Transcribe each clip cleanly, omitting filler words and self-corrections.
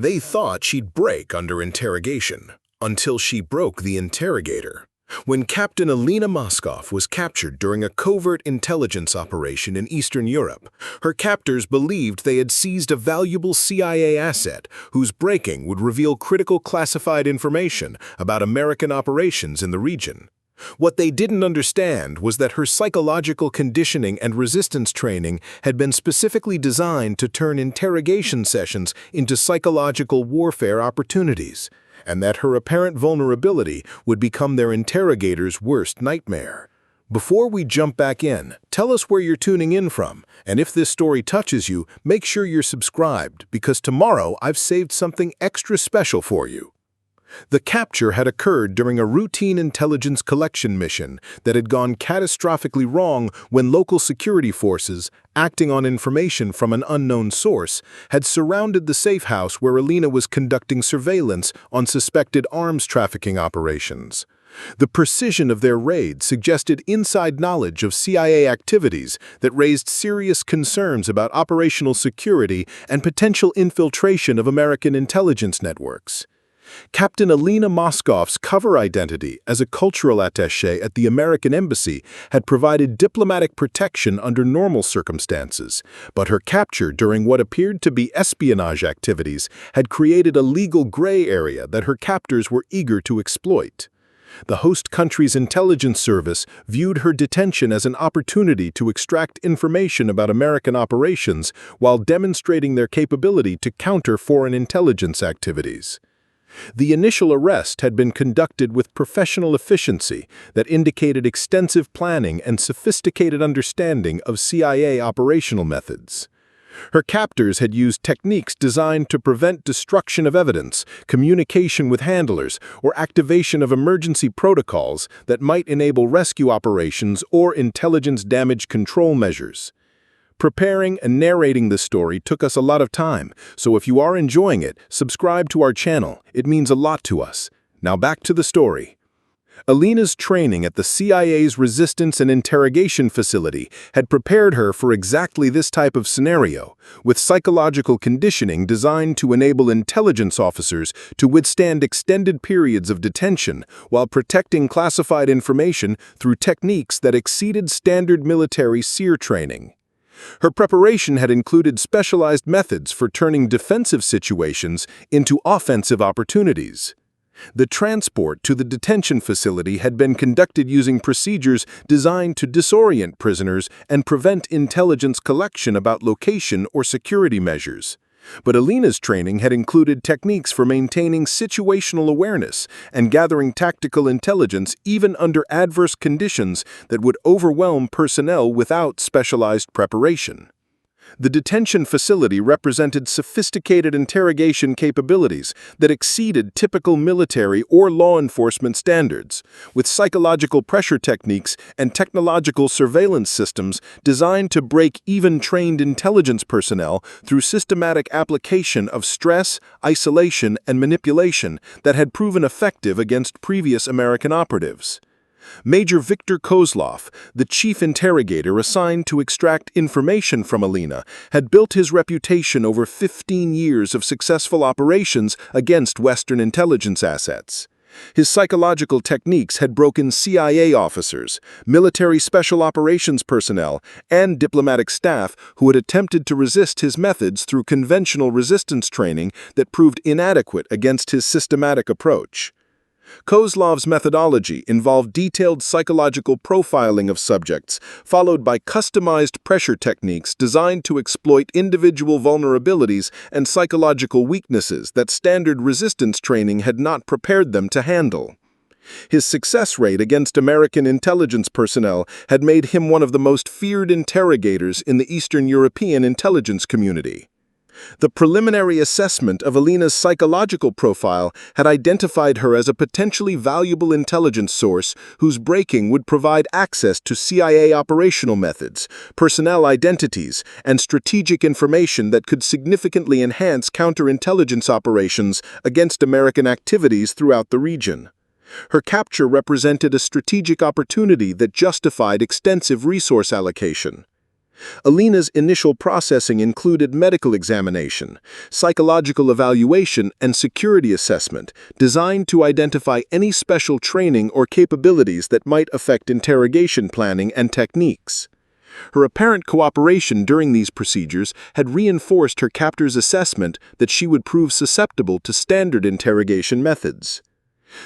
They thought she'd break under interrogation, until she broke the interrogator. When Captain Alina Moskov was captured during a covert intelligence operation in Eastern Europe, her captors believed they had seized a valuable CIA asset whose breaking would reveal critical classified information about American operations in the region. What they didn't understand was that her psychological conditioning and resistance training had been specifically designed to turn interrogation sessions into psychological warfare opportunities, and that her apparent vulnerability would become their interrogator's worst nightmare. Before we jump back in, tell us where you're tuning in from, and if this story touches you, make sure you're subscribed, because tomorrow I've saved something extra special for you. The capture had occurred during a routine intelligence collection mission that had gone catastrophically wrong when local security forces, acting on information from an unknown source, had surrounded the safe house where Alina was conducting surveillance on suspected arms trafficking operations. The precision of their raid suggested inside knowledge of CIA activities that raised serious concerns about operational security and potential infiltration of American intelligence networks. Captain Alina Moskov's cover identity as a cultural attaché at the American Embassy had provided diplomatic protection under normal circumstances, but her capture during what appeared to be espionage activities had created a legal gray area that her captors were eager to exploit. The host country's intelligence service viewed her detention as an opportunity to extract information about American operations while demonstrating their capability to counter foreign intelligence activities. The initial arrest had been conducted with professional efficiency that indicated extensive planning and sophisticated understanding of CIA operational methods. Her captors had used techniques designed to prevent destruction of evidence, communication with handlers, or activation of emergency protocols that might enable rescue operations or intelligence damage control measures. Preparing and narrating this story took us a lot of time, so if you are enjoying it, subscribe to our channel. It means a lot to us. Now back to the story. Alina's training at the CIA's Resistance and Interrogation Facility had prepared her for exactly this type of scenario, with psychological conditioning designed to enable intelligence officers to withstand extended periods of detention while protecting classified information through techniques that exceeded standard military SEER training. Her preparation had included specialized methods for turning defensive situations into offensive opportunities. The transport to the detention facility had been conducted using procedures designed to disorient prisoners and prevent intelligence collection about location or security measures. But Alina's training had included techniques for maintaining situational awareness and gathering tactical intelligence even under adverse conditions that would overwhelm personnel without specialized preparation. The detention facility represented sophisticated interrogation capabilities that exceeded typical military or law enforcement standards, with psychological pressure techniques and technological surveillance systems designed to break even trained intelligence personnel through systematic application of stress, isolation, and manipulation that had proven effective against previous American operatives. Major Viktor Kozlov, the chief interrogator assigned to extract information from Alina, had built his reputation over 15 years of successful operations against Western intelligence assets. His psychological techniques had broken CIA officers, military special operations personnel, and diplomatic staff who had attempted to resist his methods through conventional resistance training that proved inadequate against his systematic approach. Kozlov's methodology involved detailed psychological profiling of subjects, followed by customized pressure techniques designed to exploit individual vulnerabilities and psychological weaknesses that standard resistance training had not prepared them to handle. His success rate against American intelligence personnel had made him one of the most feared interrogators in the Eastern European intelligence community. The preliminary assessment of Alina's psychological profile had identified her as a potentially valuable intelligence source whose breaking would provide access to CIA operational methods, personnel identities, and strategic information that could significantly enhance counterintelligence operations against American activities throughout the region. Her capture represented a strategic opportunity that justified extensive resource allocation. Alina's initial processing included medical examination, psychological evaluation, and security assessment, designed to identify any special training or capabilities that might affect interrogation planning and techniques. Her apparent cooperation during these procedures had reinforced her captor's assessment that she would prove susceptible to standard interrogation methods.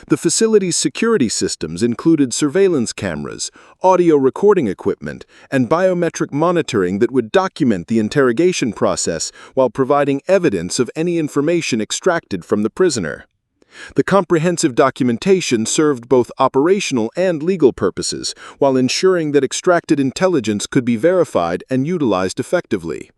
The facility's security systems included surveillance cameras, audio recording equipment, and biometric monitoring that would document the interrogation process while providing evidence of any information extracted from the prisoner. The comprehensive documentation served both operational and legal purposes, while ensuring that extracted intelligence could be verified and utilized effectively.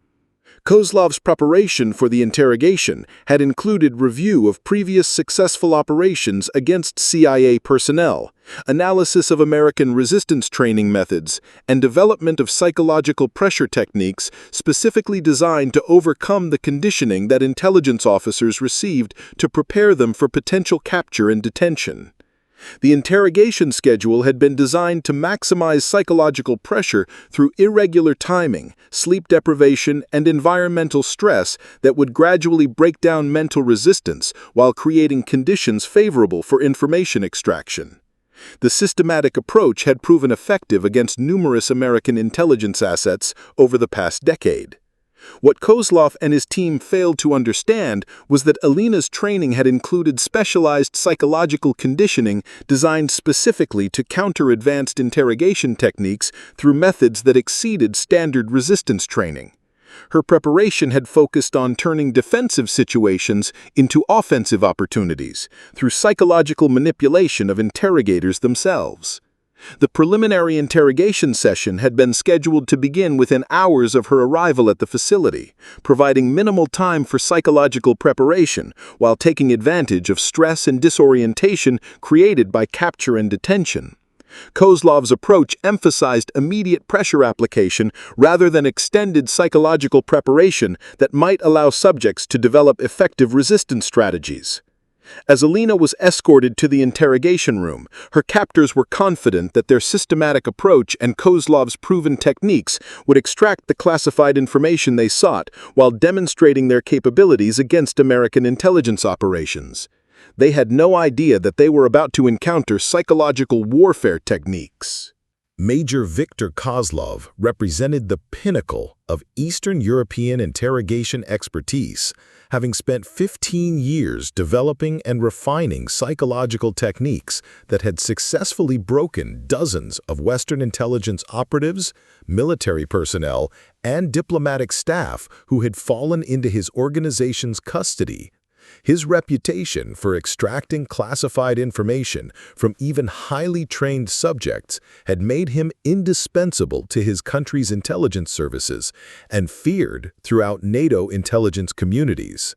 Kozlov's preparation for the interrogation had included review of previous successful operations against CIA personnel, analysis of American resistance training methods, and development of psychological pressure techniques specifically designed to overcome the conditioning that intelligence officers received to prepare them for potential capture and detention. The interrogation schedule had been designed to maximize psychological pressure through irregular timing, sleep deprivation, and environmental stress that would gradually break down mental resistance while creating conditions favorable for information extraction. The systematic approach had proven effective against numerous American intelligence assets over the past decade. What Kozlov and his team failed to understand was that Alina's training had included specialized psychological conditioning designed specifically to counter advanced interrogation techniques through methods that exceeded standard resistance training. Her preparation had focused on turning defensive situations into offensive opportunities through psychological manipulation of interrogators themselves. The preliminary interrogation session had been scheduled to begin within hours of her arrival at the facility, providing minimal time for psychological preparation while taking advantage of stress and disorientation created by capture and detention. Kozlov's approach emphasized immediate pressure application rather than extended psychological preparation that might allow subjects to develop effective resistance strategies. As Alina was escorted to the interrogation room, her captors were confident that their systematic approach and Kozlov's proven techniques would extract the classified information they sought while demonstrating their capabilities against American intelligence operations. They had no idea that they were about to encounter psychological warfare techniques. Major Viktor Kozlov represented the pinnacle of Eastern European interrogation expertise, having spent 15 years developing and refining psychological techniques that had successfully broken dozens of Western intelligence operatives, military personnel, and diplomatic staff who had fallen into his organization's custody. His reputation for extracting classified information from even highly trained subjects had made him indispensable to his country's intelligence services and feared throughout NATO intelligence communities.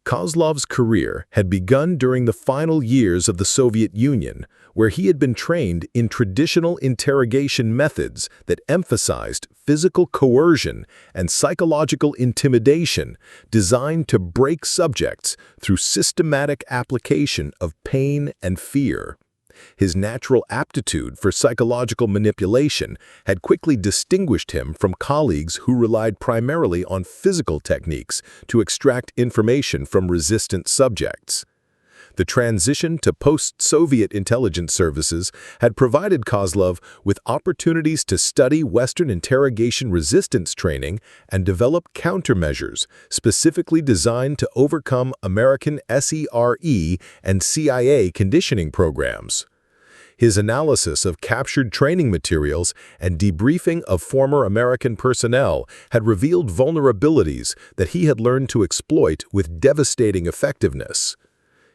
Kozlov's career had begun during the final years of the Soviet Union, where he had been trained in traditional interrogation methods that emphasized physical coercion and psychological intimidation designed to break subjects through systematic application of pain and fear. His natural aptitude for psychological manipulation had quickly distinguished him from colleagues who relied primarily on physical techniques to extract information from resistant subjects. The transition to post-Soviet intelligence services had provided Kozlov with opportunities to study Western interrogation resistance training and develop countermeasures specifically designed to overcome American SERE and CIA conditioning programs. His analysis of captured training materials and debriefing of former American personnel had revealed vulnerabilities that he had learned to exploit with devastating effectiveness.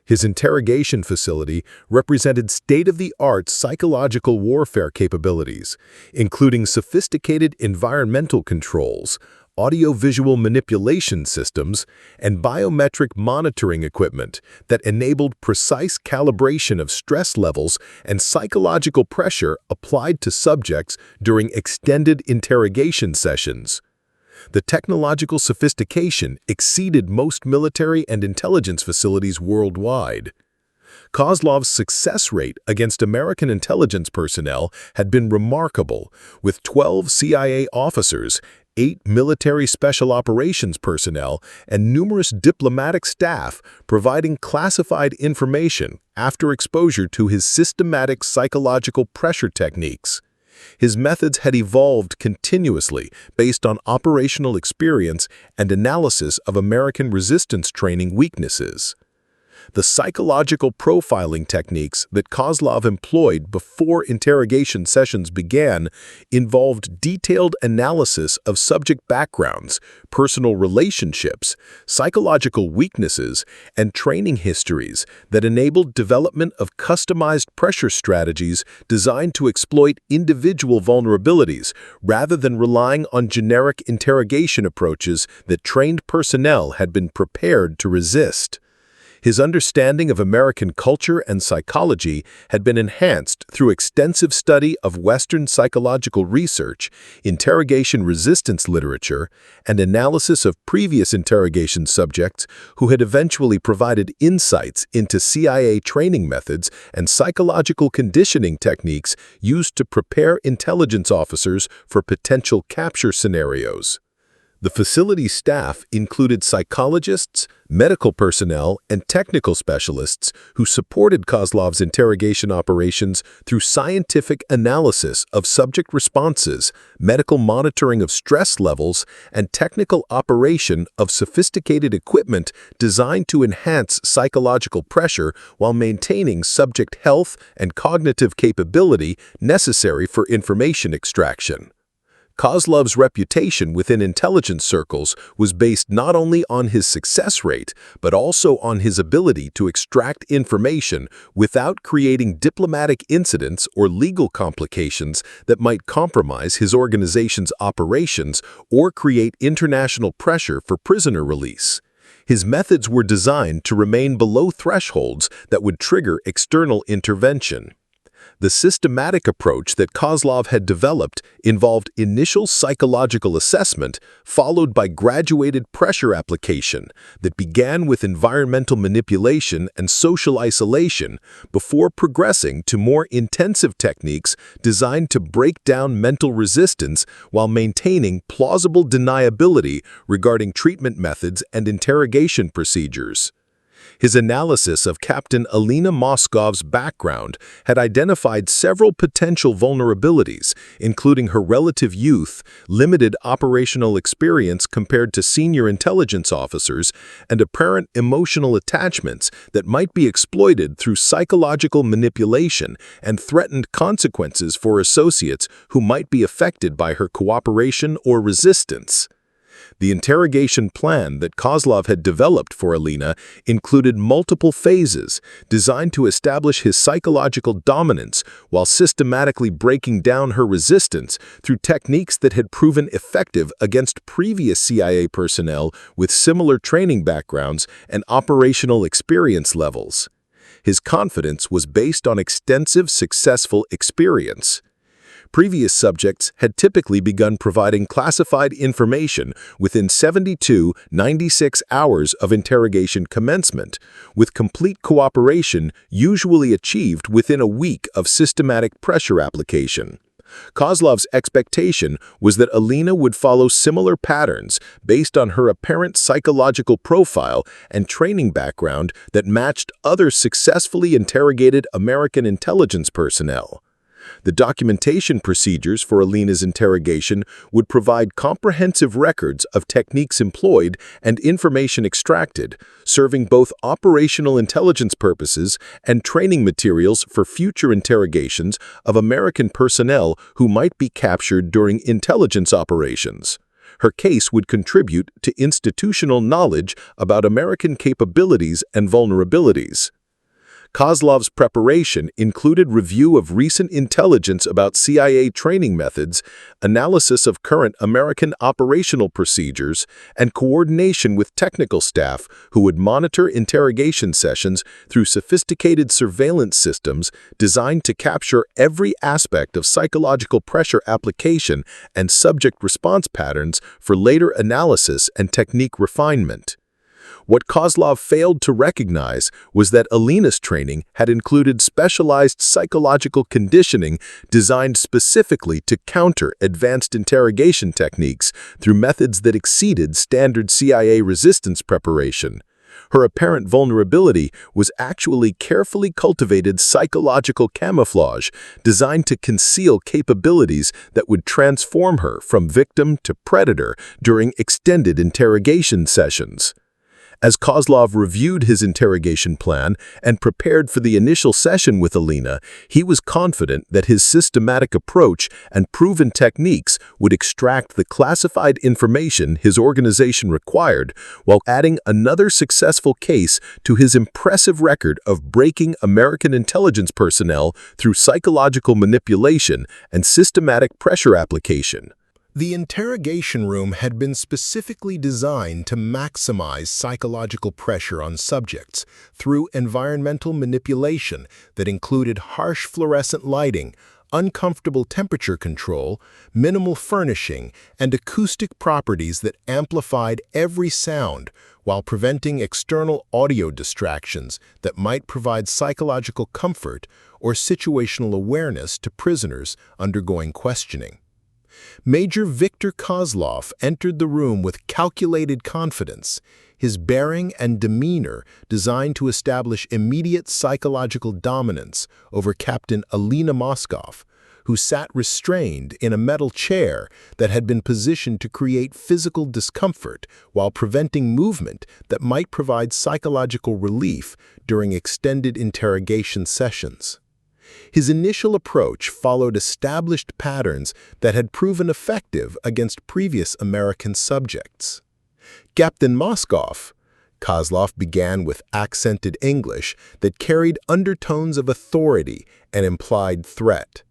His interrogation facility represented state-of-the-art psychological warfare capabilities, including sophisticated environmental controls, audio-visual manipulation systems, and biometric monitoring equipment that enabled precise calibration of stress levels and psychological pressure applied to subjects during extended interrogation sessions. The technological sophistication exceeded most military and intelligence facilities worldwide. Kozlov's success rate against American intelligence personnel had been remarkable, with 12 CIA officers, 8 military special operations personnel, and numerous diplomatic staff providing classified information after exposure to his systematic psychological pressure techniques. His methods had evolved continuously based on operational experience and analysis of American resistance training weaknesses. The psychological profiling techniques that Kozlov employed before interrogation sessions began involved detailed analysis of subject backgrounds, personal relationships, psychological weaknesses, and training histories that enabled development of customized pressure strategies designed to exploit individual vulnerabilities rather than relying on generic interrogation approaches that trained personnel had been prepared to resist. His understanding of American culture and psychology had been enhanced through extensive study of Western psychological research, interrogation resistance literature, and analysis of previous interrogation subjects who had eventually provided insights into CIA training methods and psychological conditioning techniques used to prepare intelligence officers for potential capture scenarios. The facility staff included psychologists, medical personnel, and technical specialists who supported Kozlov's interrogation operations through scientific analysis of subject responses, medical monitoring of stress levels, and technical operation of sophisticated equipment designed to enhance psychological pressure while maintaining subject health and cognitive capability necessary for information extraction. Kozlov's reputation within intelligence circles was based not only on his success rate, but also on his ability to extract information without creating diplomatic incidents or legal complications that might compromise his organization's operations or create international pressure for prisoner release. His methods were designed to remain below thresholds that would trigger external intervention. The systematic approach that Kozlov had developed involved initial psychological assessment followed by graduated pressure application that began with environmental manipulation and social isolation before progressing to more intensive techniques designed to break down mental resistance while maintaining plausible deniability regarding treatment methods and interrogation procedures. His analysis of Captain Alina Moskov's background had identified several potential vulnerabilities, including her relative youth, limited operational experience compared to senior intelligence officers, and apparent emotional attachments that might be exploited through psychological manipulation and threatened consequences for associates who might be affected by her cooperation or resistance. The interrogation plan that Kozlov had developed for Alina included multiple phases designed to establish his psychological dominance while systematically breaking down her resistance through techniques that had proven effective against previous CIA personnel with similar training backgrounds and operational experience levels. His confidence was based on extensive successful experience. Previous subjects had typically begun providing classified information within 72-96 hours of interrogation commencement, with complete cooperation usually achieved within a week of systematic pressure application. Kozlov's expectation was that Alina would follow similar patterns based on her apparent psychological profile and training background that matched other successfully interrogated American intelligence personnel. The documentation procedures for Alina's interrogation would provide comprehensive records of techniques employed and information extracted, serving both operational intelligence purposes and training materials for future interrogations of American personnel who might be captured during intelligence operations. Her case would contribute to institutional knowledge about American capabilities and vulnerabilities. Kozlov's preparation included review of recent intelligence about CIA training methods, analysis of current American operational procedures, and coordination with technical staff who would monitor interrogation sessions through sophisticated surveillance systems designed to capture every aspect of psychological pressure application and subject response patterns for later analysis and technique refinement. What Kozlov failed to recognize was that Alina's training had included specialized psychological conditioning designed specifically to counter advanced interrogation techniques through methods that exceeded standard CIA resistance preparation. Her apparent vulnerability was actually carefully cultivated psychological camouflage designed to conceal capabilities that would transform her from victim to predator during extended interrogation sessions. As Kozlov reviewed his interrogation plan and prepared for the initial session with Alina, he was confident that his systematic approach and proven techniques would extract the classified information his organization required, while adding another successful case to his impressive record of breaking American intelligence personnel through psychological manipulation and systematic pressure application. The interrogation room had been specifically designed to maximize psychological pressure on subjects through environmental manipulation that included harsh fluorescent lighting, uncomfortable temperature control, minimal furnishing, and acoustic properties that amplified every sound while preventing external audio distractions that might provide psychological comfort or situational awareness to prisoners undergoing questioning. Major Viktor Kozlov entered the room with calculated confidence, his bearing and demeanor designed to establish immediate psychological dominance over Captain Alina Moskov, who sat restrained in a metal chair that had been positioned to create physical discomfort while preventing movement that might provide psychological relief during extended interrogation sessions. His initial approach followed established patterns that had proven effective against previous American subjects. Captain Moskov, Kozlov began with accented English that carried undertones of authority and implied threat.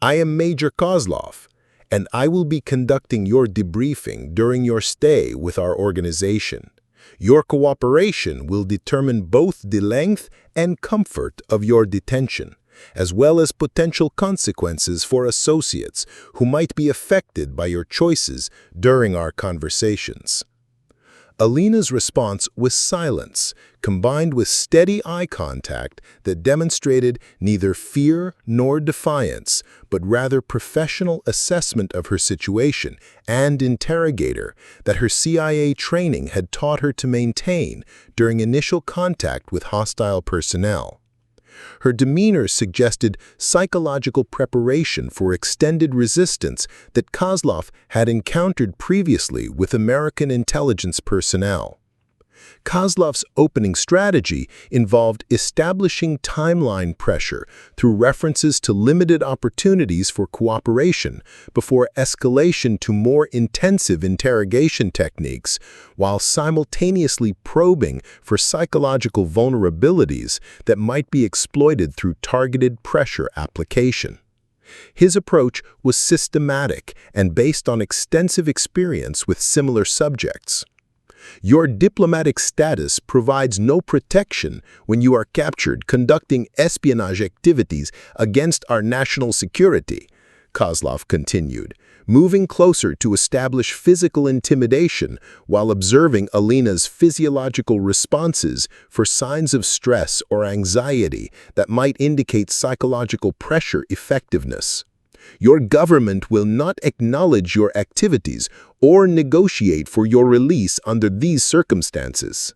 I am Major Kozlov, and I will be conducting your debriefing during your stay with our organization. Your cooperation will determine both the length and comfort of your detention, as well as potential consequences for associates who might be affected by your choices during our conversations. Alina's response was silence, combined with steady eye contact that demonstrated neither fear nor defiance, but rather professional assessment of her situation and interrogator that her CIA training had taught her to maintain during initial contact with hostile personnel. Her demeanor suggested psychological preparation for extended resistance that Kozlov had encountered previously with American intelligence personnel. Kozlov's opening strategy involved establishing timeline pressure through references to limited opportunities for cooperation before escalation to more intensive interrogation techniques, while simultaneously probing for psychological vulnerabilities that might be exploited through targeted pressure application. His approach was systematic and based on extensive experience with similar subjects. Your diplomatic status provides no protection when you are captured conducting espionage activities against our national security, Kozlov continued, moving closer to establish physical intimidation while observing Alina's physiological responses for signs of stress or anxiety that might indicate psychological pressure effectiveness. Your government will not acknowledge your activities or negotiate for your release under these circumstances.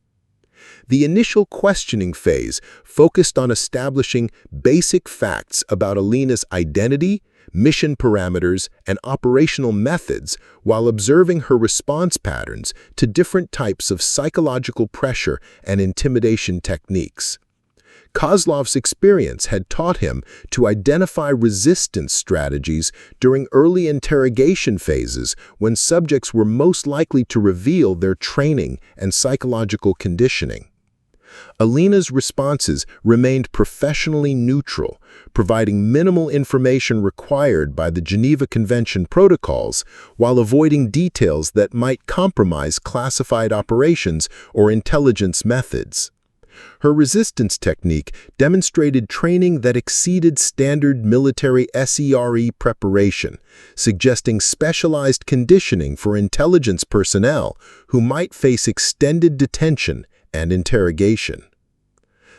The initial questioning phase focused on establishing basic facts about Alina's identity, mission parameters, and operational methods while observing her response patterns to different types of psychological pressure and intimidation techniques. Kozlov's experience had taught him to identify resistance strategies during early interrogation phases when subjects were most likely to reveal their training and psychological conditioning. Alina's responses remained professionally neutral, providing minimal information required by the Geneva Convention protocols while avoiding details that might compromise classified operations or intelligence methods. Her resistance technique demonstrated training that exceeded standard military SERE preparation, suggesting specialized conditioning for intelligence personnel who might face extended detention and interrogation.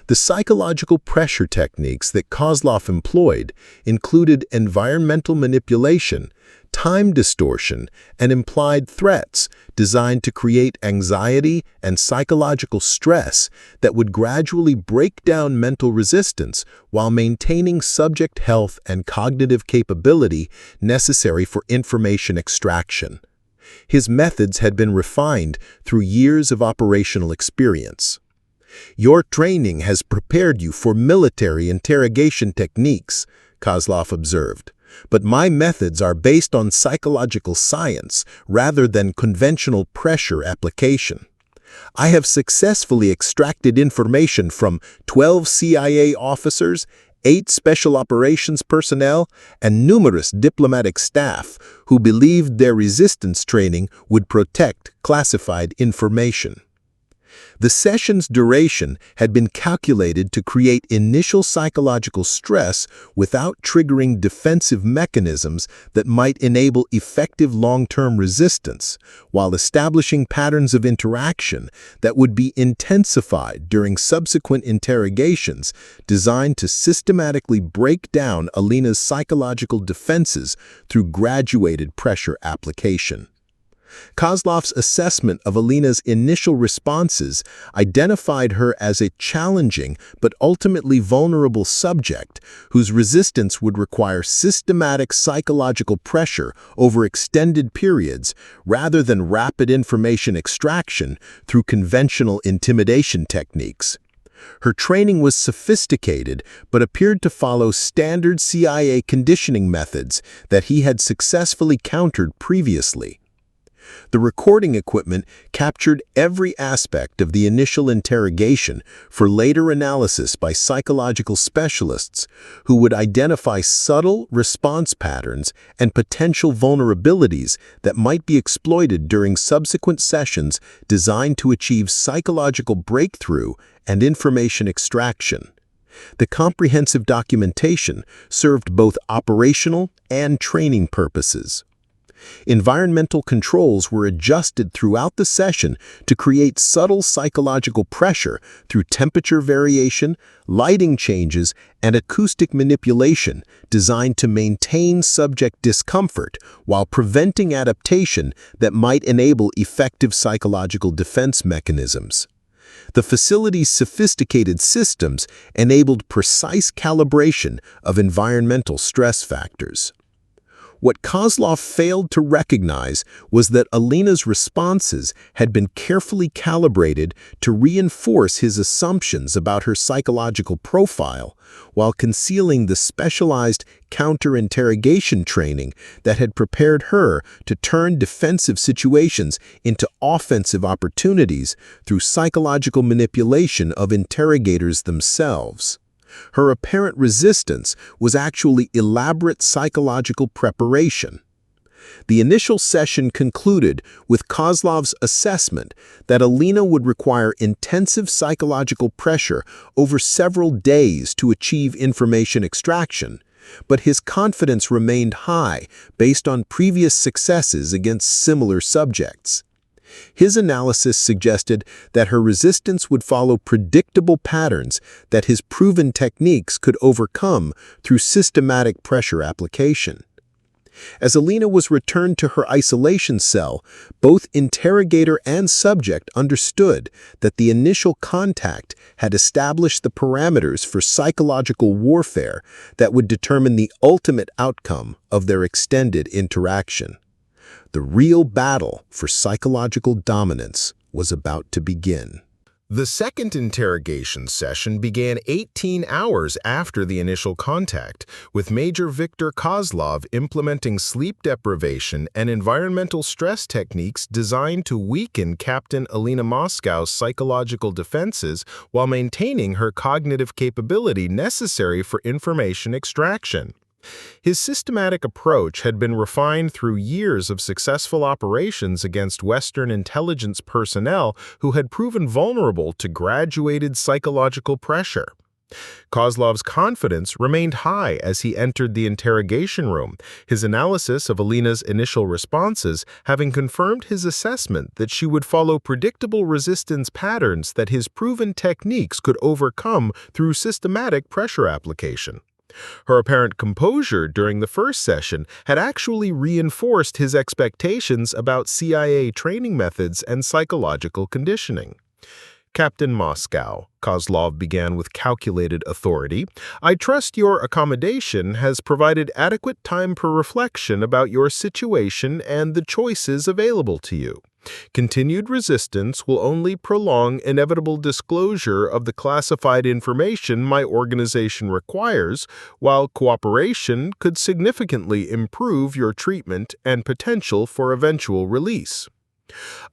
The psychological pressure techniques that Kozlov employed included environmental manipulation, time distortion, and implied threats designed to create anxiety and psychological stress that would gradually break down mental resistance while maintaining subject health and cognitive capability necessary for information extraction. His methods had been refined through years of operational experience. "Your training has prepared you for military interrogation techniques," Kozlov observed, "but my methods are based on psychological science rather than conventional pressure application. I have successfully extracted information from 12 CIA officers, 8 special operations personnel, and numerous diplomatic staff who believed their resistance training would protect classified information." The session's duration had been calculated to create initial psychological stress without triggering defensive mechanisms that might enable effective long-term resistance, while establishing patterns of interaction that would be intensified during subsequent interrogations designed to systematically break down Alina's psychological defenses through graduated pressure application. Kozlov's assessment of Alina's initial responses identified her as a challenging but ultimately vulnerable subject whose resistance would require systematic psychological pressure over extended periods rather than rapid information extraction through conventional intimidation techniques. Her training was sophisticated but appeared to follow standard CIA conditioning methods that he had successfully countered previously. The recording equipment captured every aspect of the initial interrogation for later analysis by psychological specialists who would identify subtle response patterns and potential vulnerabilities that might be exploited during subsequent sessions designed to achieve psychological breakthrough and information extraction. The comprehensive documentation served both operational and training purposes. Environmental controls were adjusted throughout the session to create subtle psychological pressure through temperature variation, lighting changes, and acoustic manipulation designed to maintain subject discomfort while preventing adaptation that might enable effective psychological defense mechanisms. The facility's sophisticated systems enabled precise calibration of environmental stress factors. What Kozlov failed to recognize was that Alina's responses had been carefully calibrated to reinforce his assumptions about her psychological profile, while concealing the specialized counter-interrogation training that had prepared her to turn defensive situations into offensive opportunities through psychological manipulation of interrogators themselves. Her apparent resistance was actually elaborate psychological preparation. The initial session concluded with Kozlov's assessment that Alina would require intensive psychological pressure over several days to achieve information extraction, but his confidence remained high based on previous successes against similar subjects. His analysis suggested that her resistance would follow predictable patterns that his proven techniques could overcome through systematic pressure application. As Alina was returned to her isolation cell, both interrogator and subject understood that the initial contact had established the parameters for psychological warfare that would determine the ultimate outcome of their extended interaction. The real battle for psychological dominance was about to begin. The second interrogation session began 18 hours after the initial contact, with Major Viktor Kozlov implementing sleep deprivation and environmental stress techniques designed to weaken Captain Alina Moscow's psychological defenses while maintaining her cognitive capability necessary for information extraction. His systematic approach had been refined through years of successful operations against Western intelligence personnel who had proven vulnerable to graduated psychological pressure. Kozlov's confidence remained high as he entered the interrogation room, his analysis of Alina's initial responses having confirmed his assessment that she would follow predictable resistance patterns that his proven techniques could overcome through systematic pressure application. Her apparent composure during the first session had actually reinforced his expectations about CIA training methods and psychological conditioning. "Captain Moscow," Kozlov began with calculated authority, "I trust your accommodation has provided adequate time for reflection about your situation and the choices available to you. Continued resistance will only prolong inevitable disclosure of the classified information my organization requires, while cooperation could significantly improve your treatment and potential for eventual release."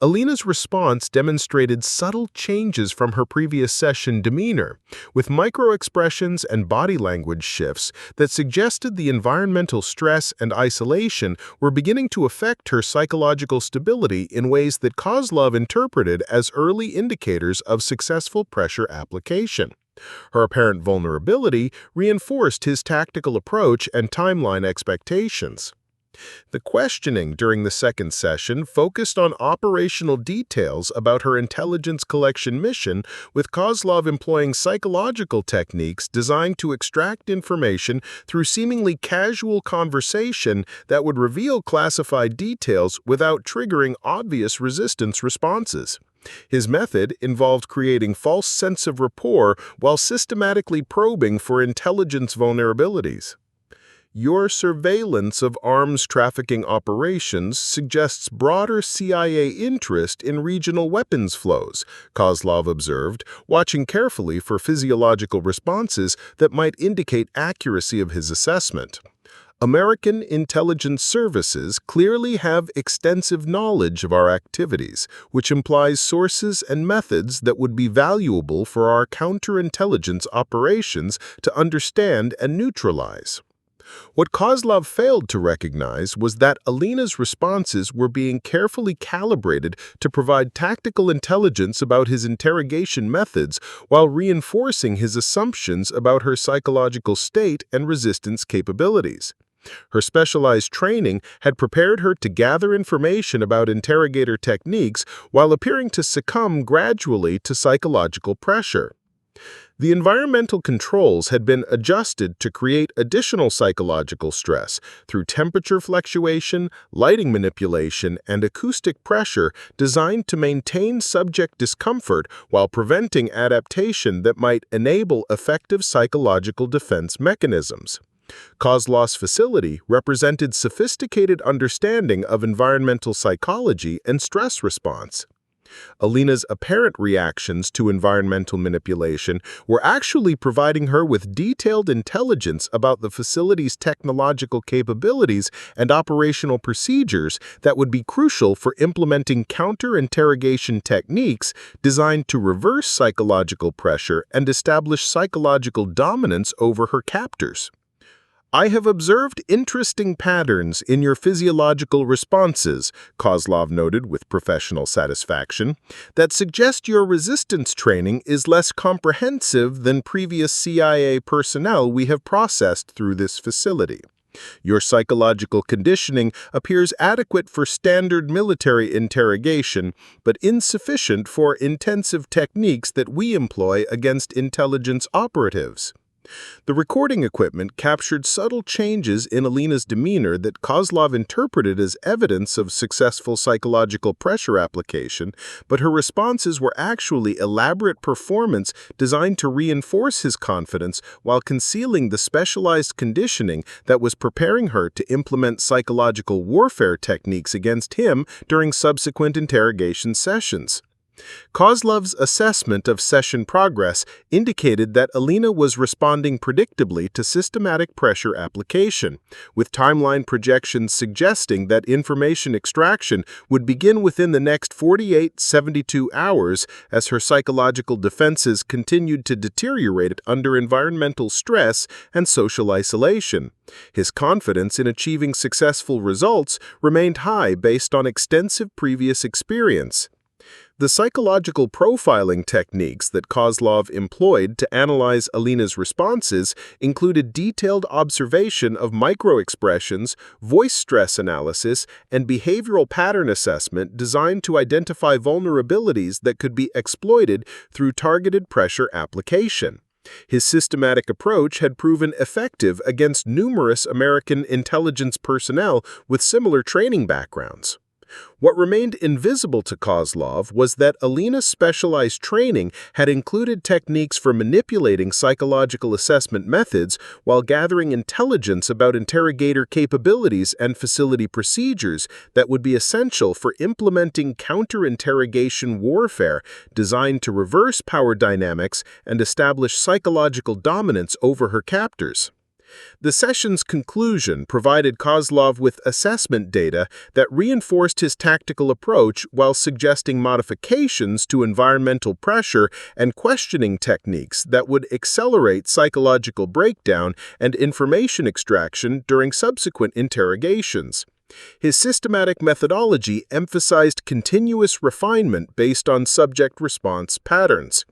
Alina's response demonstrated subtle changes from her previous session demeanor, with micro-expressions and body language shifts that suggested the environmental stress and isolation were beginning to affect her psychological stability in ways that Kozlov interpreted as early indicators of successful pressure application. Her apparent vulnerability reinforced his tactical approach and timeline expectations. The questioning during the second session focused on operational details about her intelligence collection mission, with Kozlov employing psychological techniques designed to extract information through seemingly casual conversation that would reveal classified details without triggering obvious resistance responses. His method involved creating false sense of rapport while systematically probing for intelligence vulnerabilities. "Your surveillance of arms trafficking operations suggests broader CIA interest in regional weapons flows," Kozlov observed, watching carefully for physiological responses that might indicate accuracy of his assessment. "American intelligence services clearly have extensive knowledge of our activities, which implies sources and methods that would be valuable for our counterintelligence operations to understand and neutralize." What Kozlov failed to recognize was that Alina's responses were being carefully calibrated to provide tactical intelligence about his interrogation methods while reinforcing his assumptions about her psychological state and resistance capabilities. Her specialized training had prepared her to gather information about interrogator techniques while appearing to succumb gradually to psychological pressure. The environmental controls had been adjusted to create additional psychological stress through temperature fluctuation, lighting manipulation, and acoustic pressure designed to maintain subject discomfort while preventing adaptation that might enable effective psychological defense mechanisms. Kozlov's facility represented sophisticated understanding of environmental psychology and stress response. Alina's apparent reactions to environmental manipulation were actually providing her with detailed intelligence about the facility's technological capabilities and operational procedures that would be crucial for implementing counter-interrogation techniques designed to reverse psychological pressure and establish psychological dominance over her captors. "I have observed interesting patterns in your physiological responses," Kozlov noted with professional satisfaction, "that suggest your resistance training is less comprehensive than previous CIA personnel we have processed through this facility. Your psychological conditioning appears adequate for standard military interrogation, but insufficient for intensive techniques that we employ against intelligence operatives." The recording equipment captured subtle changes in Alina's demeanor that Kozlov interpreted as evidence of successful psychological pressure application, but her responses were actually elaborate performance designed to reinforce his confidence while concealing the specialized conditioning that was preparing her to implement psychological warfare techniques against him during subsequent interrogation sessions. Kozlov's assessment of session progress indicated that Alina was responding predictably to systematic pressure application, with timeline projections suggesting that information extraction would begin within the next 48-72 hours as her psychological defenses continued to deteriorate under environmental stress and social isolation. His confidence in achieving successful results remained high based on extensive previous experience. The psychological profiling techniques that Kozlov employed to analyze Alina's responses included detailed observation of microexpressions, voice stress analysis, and behavioral pattern assessment designed to identify vulnerabilities that could be exploited through targeted pressure application. His systematic approach had proven effective against numerous American intelligence personnel with similar training backgrounds. What remained invisible to Kozlov was that Alina's specialized training had included techniques for manipulating psychological assessment methods while gathering intelligence about interrogator capabilities and facility procedures that would be essential for implementing counter-interrogation warfare designed to reverse power dynamics and establish psychological dominance over her captors. The session's conclusion provided Kozlov with assessment data that reinforced his tactical approach while suggesting modifications to environmental pressure and questioning techniques that would accelerate psychological breakdown and information extraction during subsequent interrogations. His systematic methodology emphasized continuous refinement based on subject-response patterns.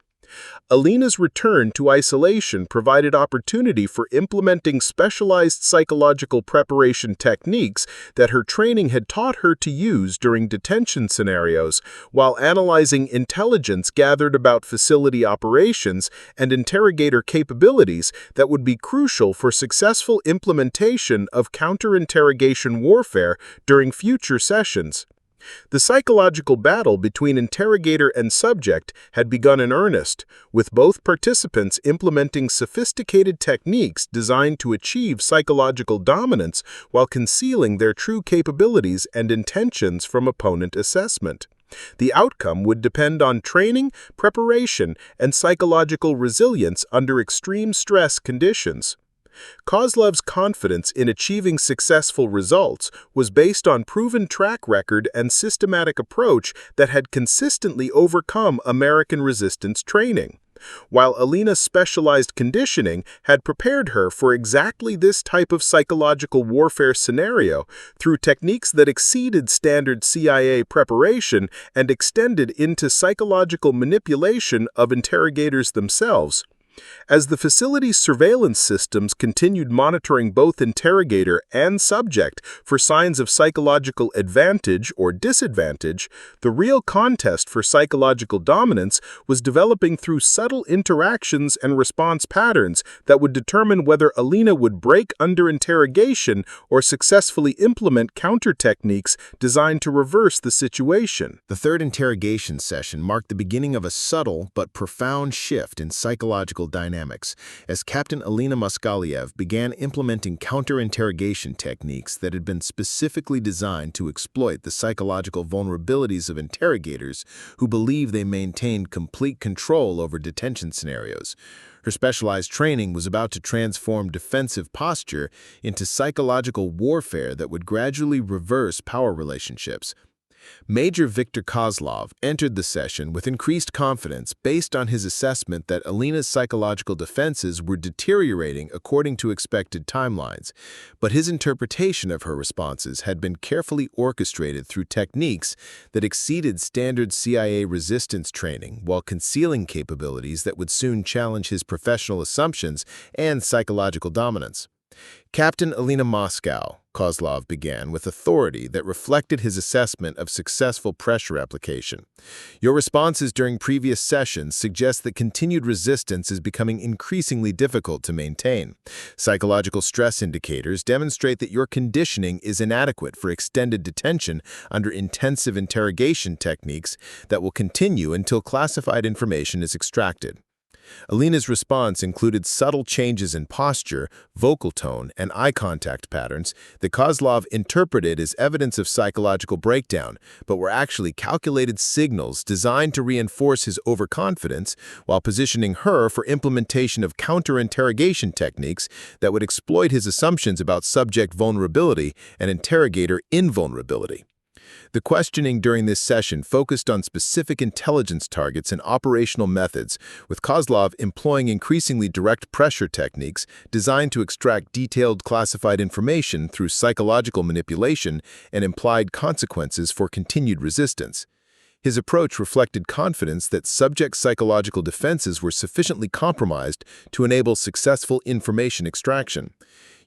Alina's return to isolation provided opportunity for implementing specialized psychological preparation techniques that her training had taught her to use during detention scenarios, while analyzing intelligence gathered about facility operations and interrogator capabilities that would be crucial for successful implementation of counter-interrogation warfare during future sessions. The psychological battle between interrogator and subject had begun in earnest, with both participants implementing sophisticated techniques designed to achieve psychological dominance while concealing their true capabilities and intentions from opponent assessment. The outcome would depend on training, preparation, and psychological resilience under extreme stress conditions. Kozlov's confidence in achieving successful results was based on proven track record and systematic approach that had consistently overcome American resistance training. While Alina's specialized conditioning had prepared her for exactly this type of psychological warfare scenario through techniques that exceeded standard CIA preparation and extended into psychological manipulation of interrogators themselves. As the facility's surveillance systems continued monitoring both interrogator and subject for signs of psychological advantage or disadvantage, the real contest for psychological dominance was developing through subtle interactions and response patterns that would determine whether Alina would break under interrogation or successfully implement counter techniques designed to reverse the situation. The third interrogation session marked the beginning of a subtle but profound shift in psychological dynamics as Captain Alina Moskaliev began implementing counter-interrogation techniques that had been specifically designed to exploit the psychological vulnerabilities of interrogators who believed they maintained complete control over detention scenarios. Her specialized training was about to transform defensive posture into psychological warfare that would gradually reverse power relationships. Major Viktor Kozlov entered the session with increased confidence based on his assessment that Alina's psychological defenses were deteriorating according to expected timelines, but his interpretation of her responses had been carefully orchestrated through techniques that exceeded standard CIA resistance training while concealing capabilities that would soon challenge his professional assumptions and psychological dominance. Captain Alina Moscow, Kozlov began with authority that reflected his assessment of successful pressure application. Your responses during previous sessions suggest that continued resistance is becoming increasingly difficult to maintain. Psychological stress indicators demonstrate that your conditioning is inadequate for extended detention under intensive interrogation techniques that will continue until classified information is extracted. Alina's response included subtle changes in posture, vocal tone, and eye contact patterns that Kozlov interpreted as evidence of psychological breakdown, but were actually calculated signals designed to reinforce his overconfidence while positioning her for implementation of counter-interrogation techniques that would exploit his assumptions about subject vulnerability and interrogator invulnerability. The questioning during this session focused on specific intelligence targets and operational methods, with Kozlov employing increasingly direct pressure techniques designed to extract detailed classified information through psychological manipulation and implied consequences for continued resistance. His approach reflected confidence that subject psychological defenses were sufficiently compromised to enable successful information extraction.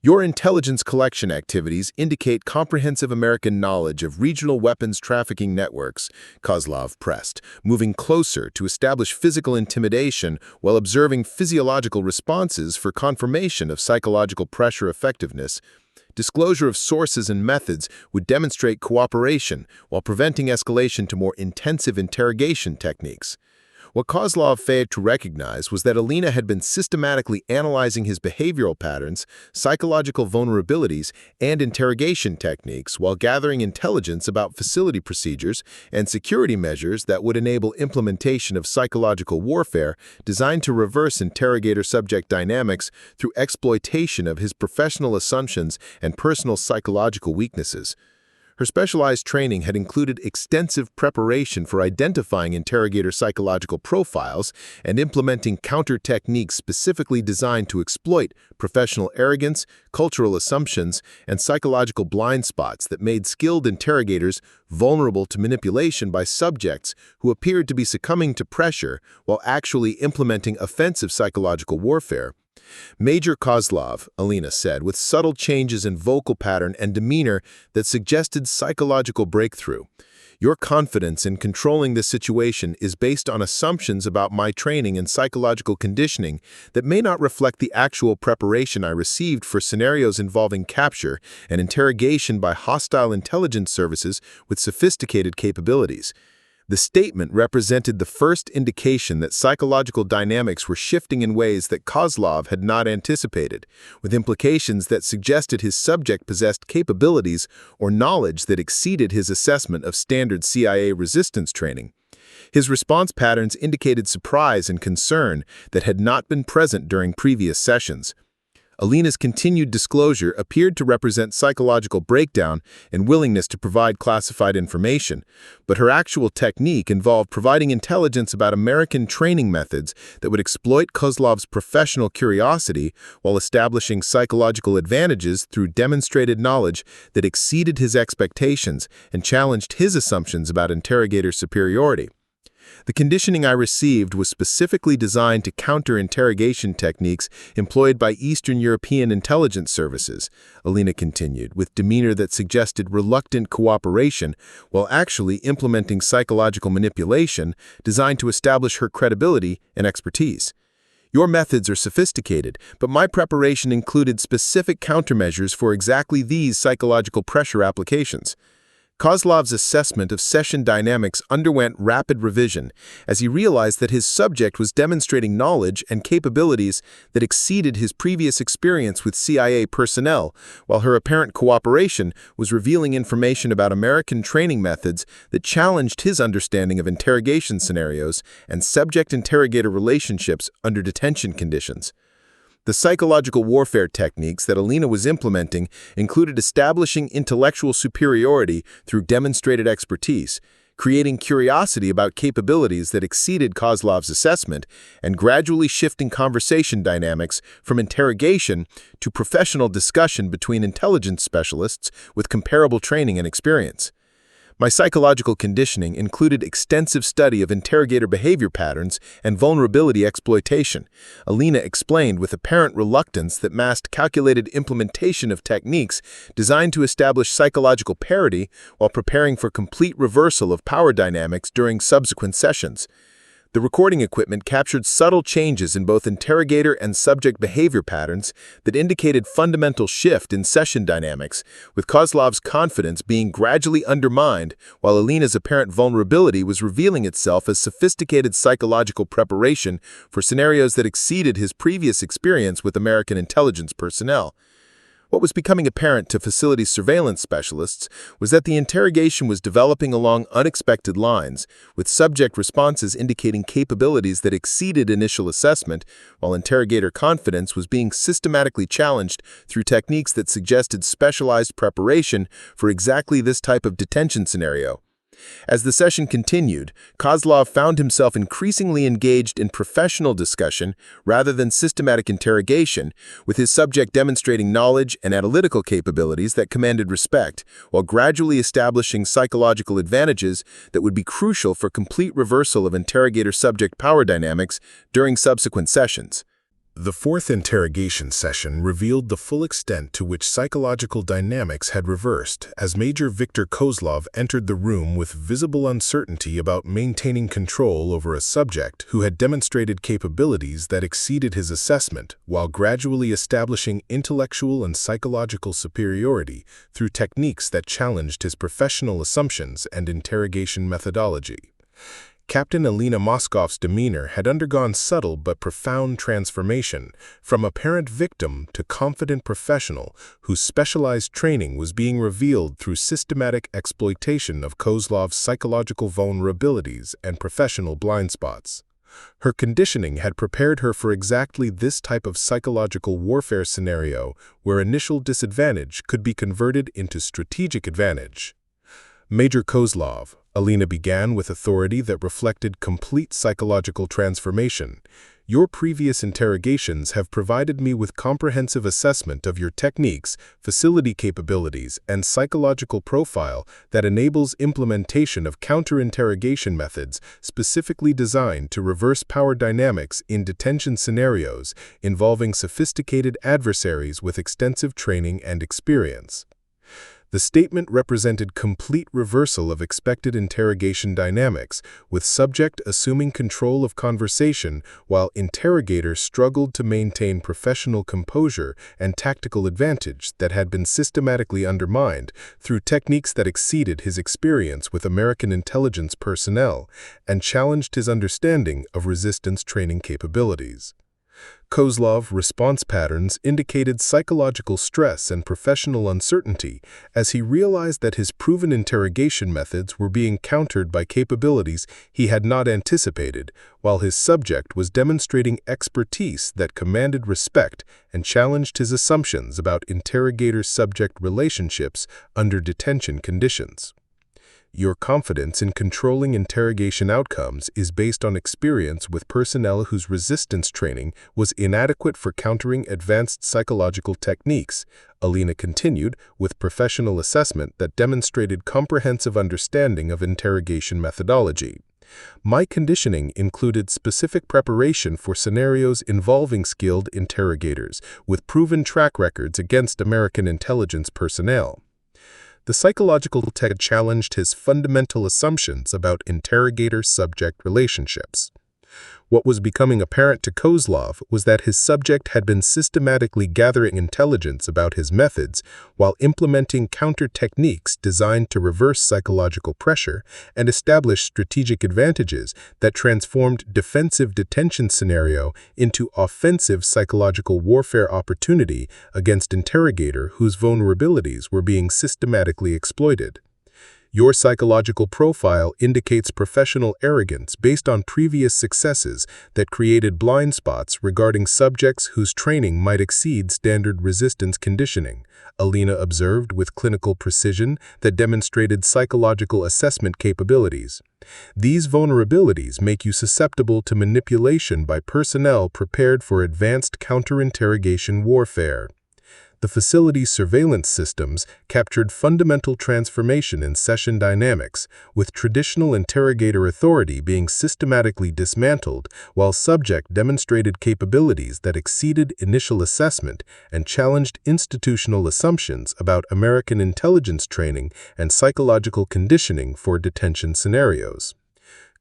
Your intelligence collection activities indicate comprehensive American knowledge of regional weapons trafficking networks, Kozlov pressed, moving closer to establish physical intimidation while observing physiological responses for confirmation of psychological pressure effectiveness. Disclosure of sources and methods would demonstrate cooperation while preventing escalation to more intensive interrogation techniques. What Kozlov failed to recognize was that Alina had been systematically analyzing his behavioral patterns, psychological vulnerabilities, and interrogation techniques while gathering intelligence about facility procedures and security measures that would enable implementation of psychological warfare designed to reverse interrogator-subject dynamics through exploitation of his professional assumptions and personal psychological weaknesses. Her specialized training had included extensive preparation for identifying interrogator psychological profiles and implementing counter techniques specifically designed to exploit professional arrogance, cultural assumptions, and psychological blind spots that made skilled interrogators vulnerable to manipulation by subjects who appeared to be succumbing to pressure while actually implementing offensive psychological warfare. Major Kozlov, Alina said, with subtle changes in vocal pattern and demeanor that suggested psychological breakthrough. Your confidence in controlling this situation is based on assumptions about my training and psychological conditioning that may not reflect the actual preparation I received for scenarios involving capture and interrogation by hostile intelligence services with sophisticated capabilities. The statement represented the first indication that psychological dynamics were shifting in ways that Kozlov had not anticipated, with implications that suggested his subject possessed capabilities or knowledge that exceeded his assessment of standard CIA resistance training. His response patterns indicated surprise and concern that had not been present during previous sessions. Alina's continued disclosure appeared to represent psychological breakdown and willingness to provide classified information, but her actual technique involved providing intelligence about American training methods that would exploit Kozlov's professional curiosity while establishing psychological advantages through demonstrated knowledge that exceeded his expectations and challenged his assumptions about interrogator superiority. The conditioning I received was specifically designed to counter interrogation techniques employed by Eastern European intelligence services, Alina continued, with demeanor that suggested reluctant cooperation while actually implementing psychological manipulation designed to establish her credibility and expertise. Your methods are sophisticated, but my preparation included specific countermeasures for exactly these psychological pressure applications. Kozlov's assessment of session dynamics underwent rapid revision as he realized that his subject was demonstrating knowledge and capabilities that exceeded his previous experience with CIA personnel, while her apparent cooperation was revealing information about American training methods that challenged his understanding of interrogation scenarios and subject-interrogator relationships under detention conditions. The psychological warfare techniques that Alina was implementing included establishing intellectual superiority through demonstrated expertise, creating curiosity about capabilities that exceeded Kozlov's assessment, and gradually shifting conversation dynamics from interrogation to professional discussion between intelligence specialists with comparable training and experience. My psychological conditioning included extensive study of interrogator behavior patterns and vulnerability exploitation, Alina explained with apparent reluctance that masked calculated implementation of techniques designed to establish psychological parity while preparing for complete reversal of power dynamics during subsequent sessions. The recording equipment captured subtle changes in both interrogator and subject behavior patterns that indicated fundamental shift in session dynamics, with Kozlov's confidence being gradually undermined while Alina's apparent vulnerability was revealing itself as sophisticated psychological preparation for scenarios that exceeded his previous experience with American intelligence personnel. What was becoming apparent to facility surveillance specialists was that the interrogation was developing along unexpected lines, with subject responses indicating capabilities that exceeded initial assessment, while interrogator confidence was being systematically challenged through techniques that suggested specialized preparation for exactly this type of detention scenario. As the session continued, Kozlov found himself increasingly engaged in professional discussion rather than systematic interrogation, with his subject demonstrating knowledge and analytical capabilities that commanded respect, while gradually establishing psychological advantages that would be crucial for complete reversal of interrogator-subject power dynamics during subsequent sessions. The fourth interrogation session revealed the full extent to which psychological dynamics had reversed as Major Viktor Kozlov entered the room with visible uncertainty about maintaining control over a subject who had demonstrated capabilities that exceeded his assessment while gradually establishing intellectual and psychological superiority through techniques that challenged his professional assumptions and interrogation methodology. Captain Alina Moskov's demeanor had undergone subtle but profound transformation, from apparent victim to confident professional whose specialized training was being revealed through systematic exploitation of Kozlov's psychological vulnerabilities and professional blind spots. Her conditioning had prepared her for exactly this type of psychological warfare scenario where initial disadvantage could be converted into strategic advantage. Major Kozlov, Alina began with authority that reflected complete psychological transformation. Your previous interrogations have provided me with comprehensive assessment of your techniques, facility capabilities, and psychological profile that enables implementation of counter-interrogation methods specifically designed to reverse power dynamics in detention scenarios involving sophisticated adversaries with extensive training and experience. The statement represented complete reversal of expected interrogation dynamics, with subject assuming control of conversation while interrogator struggled to maintain professional composure and tactical advantage that had been systematically undermined through techniques that exceeded his experience with American intelligence personnel and challenged his understanding of resistance training capabilities. Kozlov's response patterns indicated psychological stress and professional uncertainty as he realized that his proven interrogation methods were being countered by capabilities he had not anticipated, while his subject was demonstrating expertise that commanded respect and challenged his assumptions about interrogator-subject relationships under detention conditions. Your confidence in controlling interrogation outcomes is based on experience with personnel whose resistance training was inadequate for countering advanced psychological techniques, Alina continued, with professional assessment that demonstrated comprehensive understanding of interrogation methodology. My conditioning included specific preparation for scenarios involving skilled interrogators, with proven track records against American intelligence personnel. The psychological test challenged his fundamental assumptions about interrogator-subject relationships. What was becoming apparent to Kozlov was that his subject had been systematically gathering intelligence about his methods while implementing counter-techniques designed to reverse psychological pressure and establish strategic advantages that transformed defensive detention scenario into offensive psychological warfare opportunity against interrogator whose vulnerabilities were being systematically exploited. Your psychological profile indicates professional arrogance based on previous successes that created blind spots regarding subjects whose training might exceed standard resistance conditioning, Alina observed with clinical precision that demonstrated psychological assessment capabilities. These vulnerabilities make you susceptible to manipulation by personnel prepared for advanced counter-interrogation warfare. The facility's surveillance systems captured fundamental transformation in session dynamics, with traditional interrogator authority being systematically dismantled, while subject demonstrated capabilities that exceeded initial assessment and challenged institutional assumptions about American intelligence training and psychological conditioning for detention scenarios.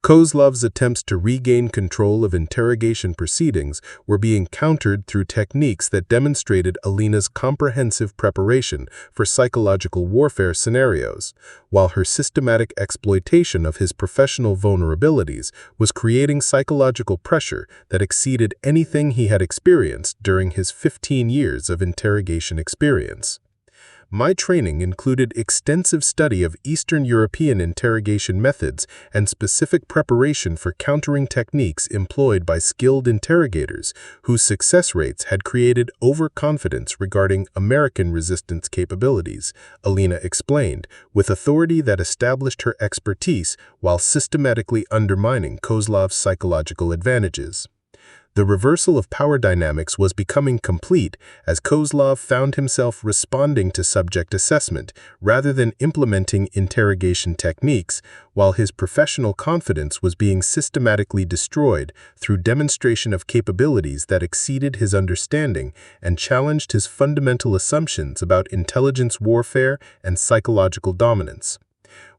Kozlov's attempts to regain control of interrogation proceedings were being countered through techniques that demonstrated Alina's comprehensive preparation for psychological warfare scenarios, while her systematic exploitation of his professional vulnerabilities was creating psychological pressure that exceeded anything he had experienced during his 15 years of interrogation experience. My training included extensive study of Eastern European interrogation methods and specific preparation for countering techniques employed by skilled interrogators whose success rates had created overconfidence regarding American resistance capabilities, Alina explained, with authority that established her expertise while systematically undermining Kozlov's psychological advantages. The reversal of power dynamics was becoming complete as Kozlov found himself responding to subject assessment rather than implementing interrogation techniques, while his professional confidence was being systematically destroyed through demonstration of capabilities that exceeded his understanding and challenged his fundamental assumptions about intelligence warfare and psychological dominance.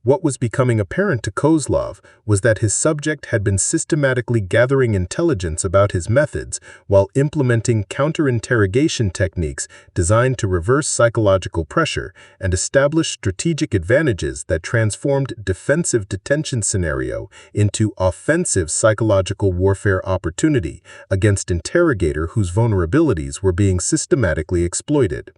What was becoming apparent to Kozlov was that his subject had been systematically gathering intelligence about his methods while implementing counterinterrogation techniques designed to reverse psychological pressure and establish strategic advantages that transformed defensive detention scenario into offensive psychological warfare opportunity against interrogator whose vulnerabilities were being systematically exploited.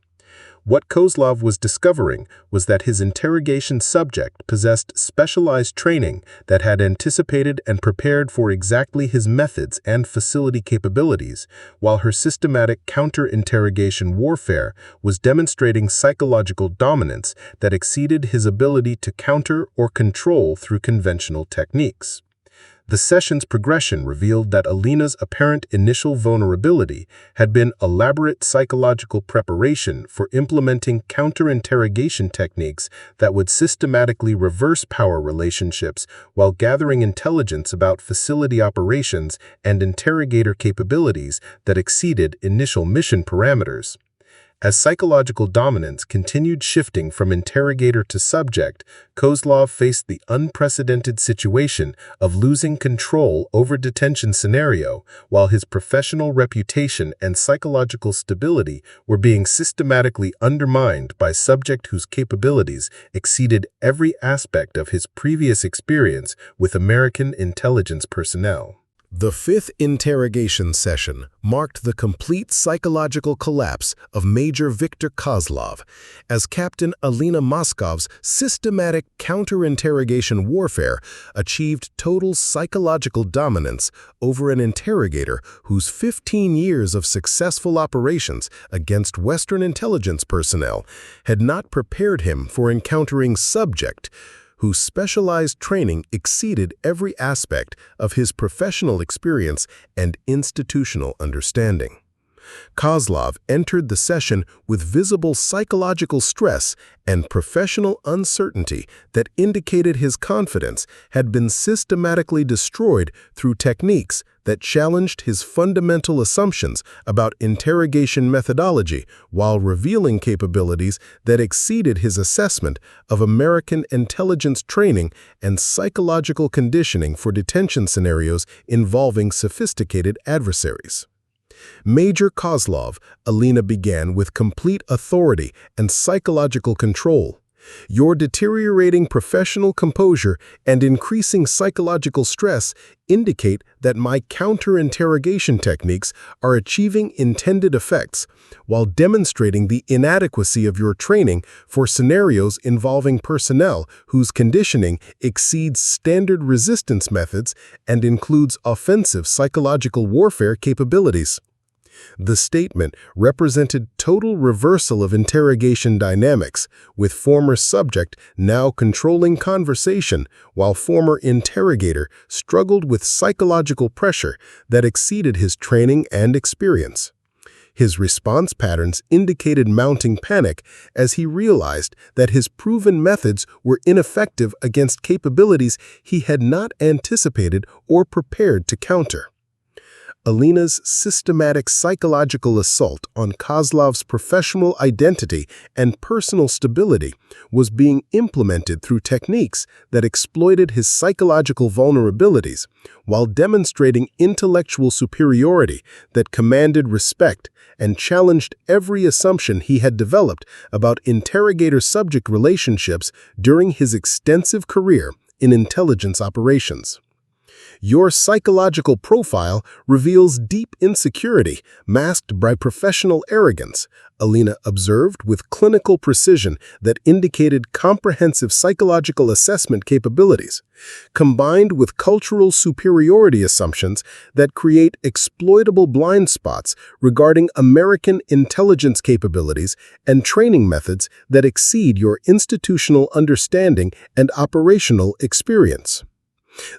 What Kozlov was discovering was that his interrogation subject possessed specialized training that had anticipated and prepared for exactly his methods and facility capabilities, while her systematic counter-interrogation warfare was demonstrating psychological dominance that exceeded his ability to counter or control through conventional techniques. The session's progression revealed that Alina's apparent initial vulnerability had been elaborate psychological preparation for implementing counter-interrogation techniques that would systematically reverse power relationships while gathering intelligence about facility operations and interrogator capabilities that exceeded initial mission parameters. As psychological dominance continued shifting from interrogator to subject, Kozlov faced the unprecedented situation of losing control over detention scenario, while his professional reputation and psychological stability were being systematically undermined by subject whose capabilities exceeded every aspect of his previous experience with American intelligence personnel. The fifth interrogation session marked the complete psychological collapse of Major Viktor Kozlov, as Captain Alina Moskov's systematic counter-interrogation warfare achieved total psychological dominance over an interrogator whose 15 years of successful operations against Western intelligence personnel had not prepared him for encountering subject whose specialized training exceeded every aspect of his professional experience and institutional understanding. Kozlov entered the session with visible psychological stress and professional uncertainty that indicated his confidence had been systematically destroyed through techniques that challenged his fundamental assumptions about interrogation methodology while revealing capabilities that exceeded his assessment of American intelligence training and psychological conditioning for detention scenarios involving sophisticated adversaries. Major Kozlov, Alina began with complete authority and psychological control. Your deteriorating professional composure and increasing psychological stress indicate that my counter-interrogation techniques are achieving intended effects, while demonstrating the inadequacy of your training for scenarios involving personnel whose conditioning exceeds standard resistance methods and includes offensive psychological warfare capabilities. The statement represented total reversal of interrogation dynamics, with former subject now controlling conversation while former interrogator struggled with psychological pressure that exceeded his training and experience. His response patterns indicated mounting panic as he realized that his proven methods were ineffective against capabilities he had not anticipated or prepared to counter. Alina's systematic psychological assault on Kozlov's professional identity and personal stability was being implemented through techniques that exploited his psychological vulnerabilities while demonstrating intellectual superiority that commanded respect and challenged every assumption he had developed about interrogator-subject relationships during his extensive career in intelligence operations. Your psychological profile reveals deep insecurity masked by professional arrogance, Alina observed with clinical precision that indicated comprehensive psychological assessment capabilities, combined with cultural superiority assumptions that create exploitable blind spots regarding American intelligence capabilities and training methods that exceed your institutional understanding and operational experience.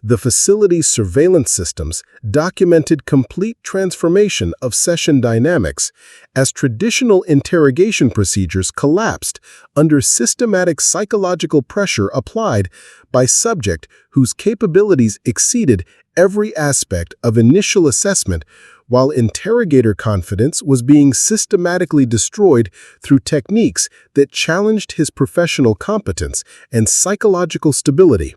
The facility's surveillance systems documented complete transformation of session dynamics as traditional interrogation procedures collapsed under systematic psychological pressure applied by subject whose capabilities exceeded every aspect of initial assessment, while interrogator confidence was being systematically destroyed through techniques that challenged his professional competence and psychological stability.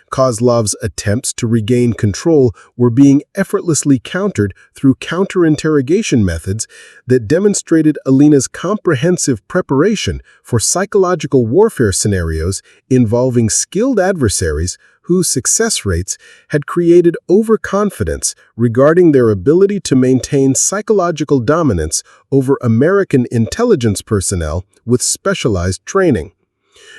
Kozlov's attempts to regain control were being effortlessly countered through counterinterrogation methods that demonstrated Alina's comprehensive preparation for psychological warfare scenarios involving skilled adversaries whose success rates had created overconfidence regarding their ability to maintain psychological dominance over American intelligence personnel with specialized training.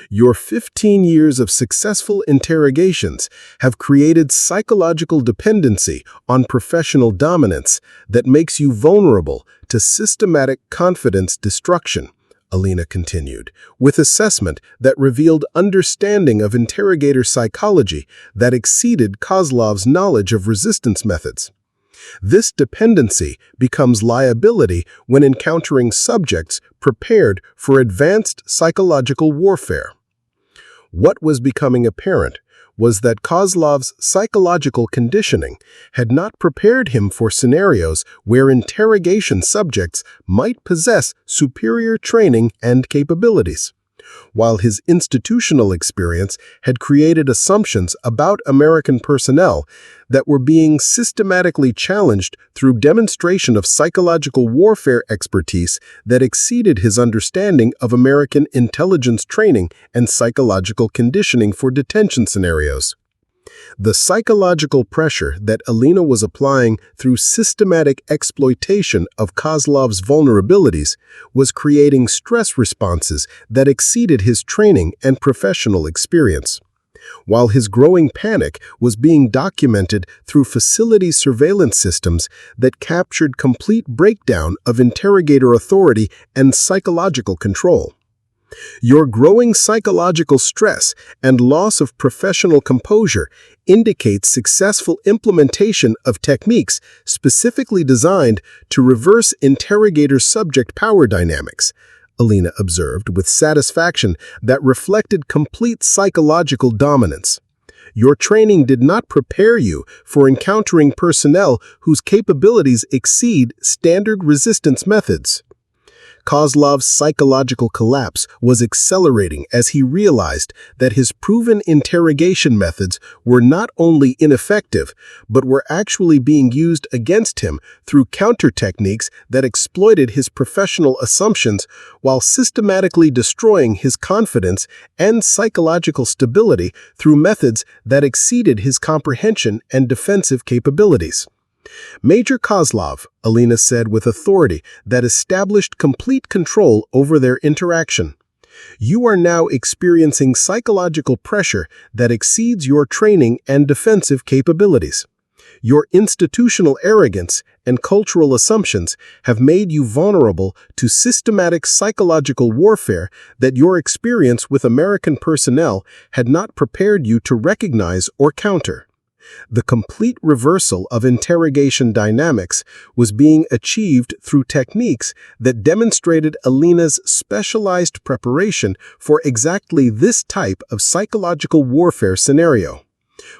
Your 15 years of successful interrogations have created psychological dependency on professional dominance that makes you vulnerable to systematic confidence destruction, Alina continued, with assessment that revealed understanding of interrogator psychology that exceeded Kozlov's knowledge of resistance methods. This dependency becomes liability when encountering subjects prepared for advanced psychological warfare. What was becoming apparent was that Kozlov's psychological conditioning had not prepared him for scenarios where interrogation subjects might possess superior training and capabilities. While his institutional experience had created assumptions about American personnel that were being systematically challenged through demonstration of psychological warfare expertise that exceeded his understanding of American intelligence training and psychological conditioning for detention scenarios. The psychological pressure that Alina was applying through systematic exploitation of Kozlov's vulnerabilities was creating stress responses that exceeded his training and professional experience. While his growing panic was being documented through facility surveillance systems that captured complete breakdown of interrogator authority and psychological control. Your growing psychological stress and loss of professional composure indicates successful implementation of techniques specifically designed to reverse interrogator subject power dynamics, Alina observed with satisfaction that reflected complete psychological dominance. Your training did not prepare you for encountering personnel whose capabilities exceed standard resistance methods. Kozlov's psychological collapse was accelerating as he realized that his proven interrogation methods were not only ineffective, but were actually being used against him through counter techniques that exploited his professional assumptions while systematically destroying his confidence and psychological stability through methods that exceeded his comprehension and defensive capabilities. Major Kozlov, Alina said with authority that established complete control over their interaction. You are now experiencing psychological pressure that exceeds your training and defensive capabilities. Your institutional arrogance and cultural assumptions have made you vulnerable to systematic psychological warfare that your experience with American personnel had not prepared you to recognize or counter. The complete reversal of interrogation dynamics was being achieved through techniques that demonstrated Alina's specialized preparation for exactly this type of psychological warfare scenario.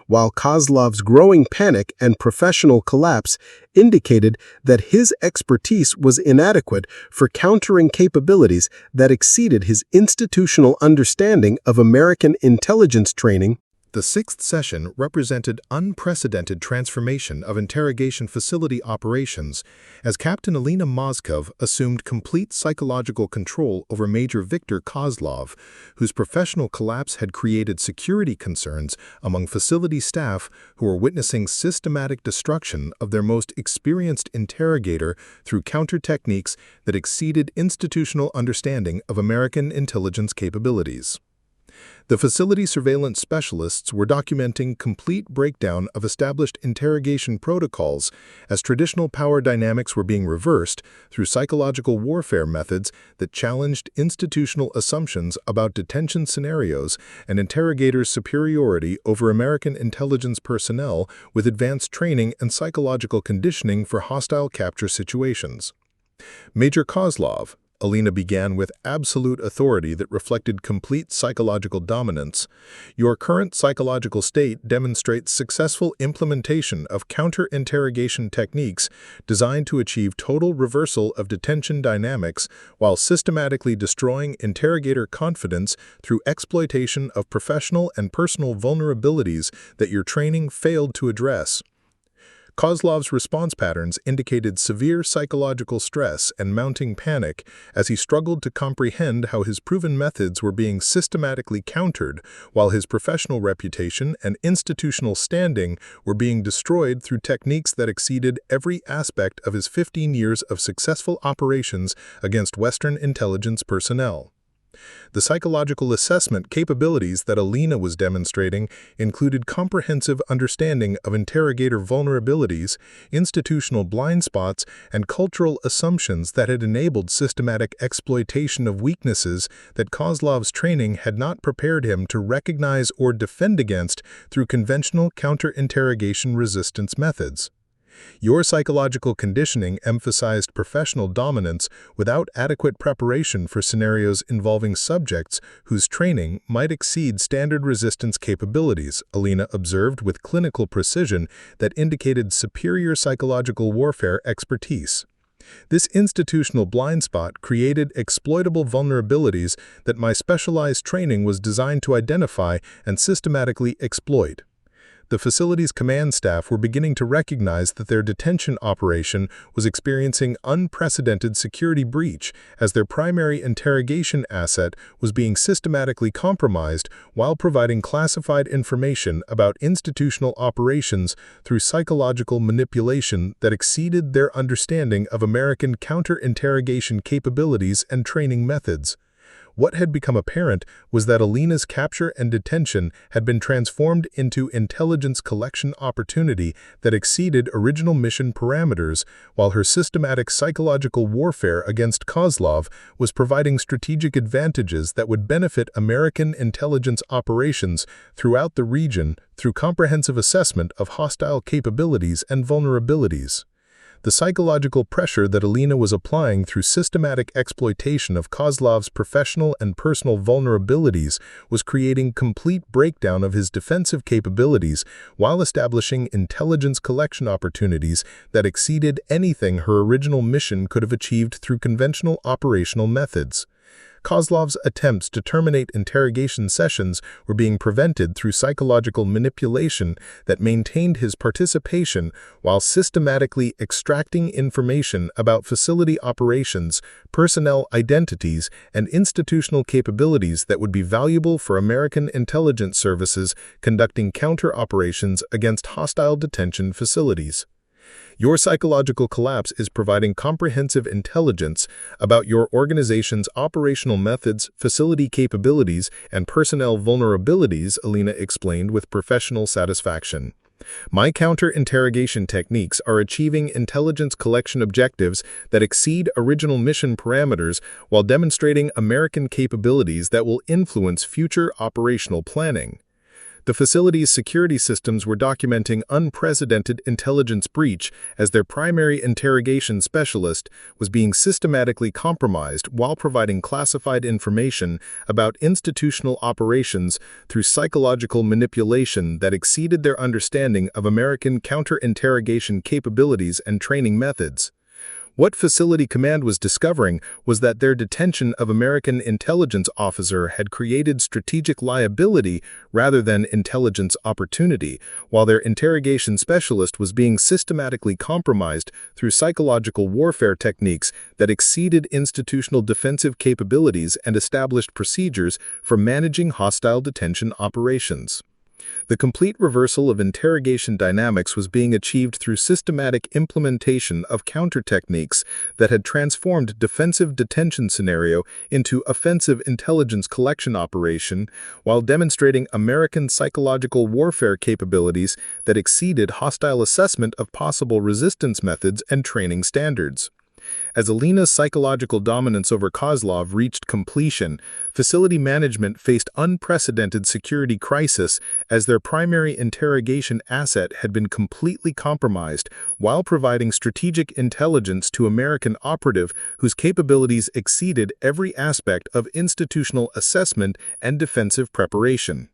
while Kozlov's growing panic and professional collapse indicated that his expertise was inadequate for countering capabilities that exceeded his institutional understanding of American intelligence training. The sixth session represented unprecedented transformation of interrogation facility operations as Captain Alina Mozkov assumed complete psychological control over Major Viktor Kozlov, whose professional collapse had created security concerns among facility staff who were witnessing systematic destruction of their most experienced interrogator through counter techniques that exceeded institutional understanding of American intelligence capabilities. The facility surveillance specialists were documenting complete breakdown of established interrogation protocols as traditional power dynamics were being reversed through psychological warfare methods that challenged institutional assumptions about detention scenarios and interrogators' superiority over American intelligence personnel with advanced training and psychological conditioning for hostile capture situations. Major Kozlov, Alina began with absolute authority that reflected complete psychological dominance. Your current psychological state demonstrates successful implementation of counter-interrogation techniques designed to achieve total reversal of detention dynamics while systematically destroying interrogator confidence through exploitation of professional and personal vulnerabilities that your training failed to address. Kozlov's response patterns indicated severe psychological stress and mounting panic as he struggled to comprehend how his proven methods were being systematically countered while his professional reputation and institutional standing were being destroyed through techniques that exceeded every aspect of his 15 years of successful operations against Western intelligence personnel. The psychological assessment capabilities that Alina was demonstrating included comprehensive understanding of interrogator vulnerabilities, institutional blind spots, and cultural assumptions that had enabled systematic exploitation of weaknesses that Kozlov's training had not prepared him to recognize or defend against through conventional counter-interrogation resistance methods. Your psychological conditioning emphasized professional dominance without adequate preparation for scenarios involving subjects whose training might exceed standard resistance capabilities, Alina observed with clinical precision that indicated superior psychological warfare expertise. This institutional blind spot created exploitable vulnerabilities that my specialized training was designed to identify and systematically exploit. The facility's command staff were beginning to recognize that their detention operation was experiencing unprecedented security breach as their primary interrogation asset was being systematically compromised while providing classified information about institutional operations through psychological manipulation that exceeded their understanding of American counter-interrogation capabilities and training methods. What had become apparent was that Alina's capture and detention had been transformed into intelligence collection opportunity that exceeded original mission parameters, while her systematic psychological warfare against Kozlov was providing strategic advantages that would benefit American intelligence operations throughout the region through comprehensive assessment of hostile capabilities and vulnerabilities. The psychological pressure that Alina was applying through systematic exploitation of Kozlov's professional and personal vulnerabilities was creating complete breakdown of his defensive capabilities while establishing intelligence collection opportunities that exceeded anything her original mission could have achieved through conventional operational methods. Kozlov's attempts to terminate interrogation sessions were being prevented through psychological manipulation that maintained his participation while systematically extracting information about facility operations, personnel identities, and institutional capabilities that would be valuable for American intelligence services conducting counter-operations against hostile detention facilities. Your psychological collapse is providing comprehensive intelligence about your organization's operational methods, facility capabilities, and personnel vulnerabilities, Alina explained with professional satisfaction. My counter-interrogation techniques are achieving intelligence collection objectives that exceed original mission parameters while demonstrating American capabilities that will influence future operational planning. The facility's security systems were documenting unprecedented intelligence breach as their primary interrogation specialist was being systematically compromised while providing classified information about institutional operations through psychological manipulation that exceeded their understanding of American counter-interrogation capabilities and training methods. What Facility Command was discovering was that their detention of American intelligence officer had created strategic liability rather than intelligence opportunity, while their interrogation specialist was being systematically compromised through psychological warfare techniques that exceeded institutional defensive capabilities and established procedures for managing hostile detention operations. The complete reversal of interrogation dynamics was being achieved through systematic implementation of counter techniques that had transformed defensive detention scenario into offensive intelligence collection operation, while demonstrating American psychological warfare capabilities that exceeded hostile assessment of possible resistance methods and training standards. As Alina's psychological dominance over Kozlov reached completion, facility management faced unprecedented security crisis as their primary interrogation asset had been completely compromised while providing strategic intelligence to American operative whose capabilities exceeded every aspect of institutional assessment and defensive preparation.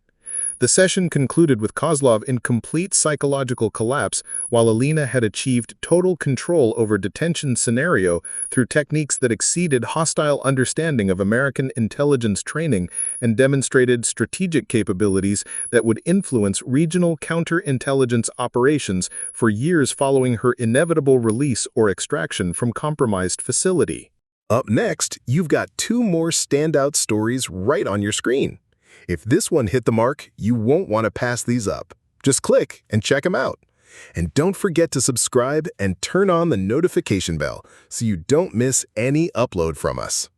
The session concluded with Kozlov in complete psychological collapse, while Alina had achieved total control over detention scenario through techniques that exceeded hostile understanding of American intelligence training and demonstrated strategic capabilities that would influence regional counterintelligence operations for years following her inevitable release or extraction from compromised facility. Up next, you've got two more standout stories right on your screen. If this one hit the mark, you won't want to pass these up. Just click and check them out. And don't forget to subscribe and turn on the notification bell so you don't miss any upload from us.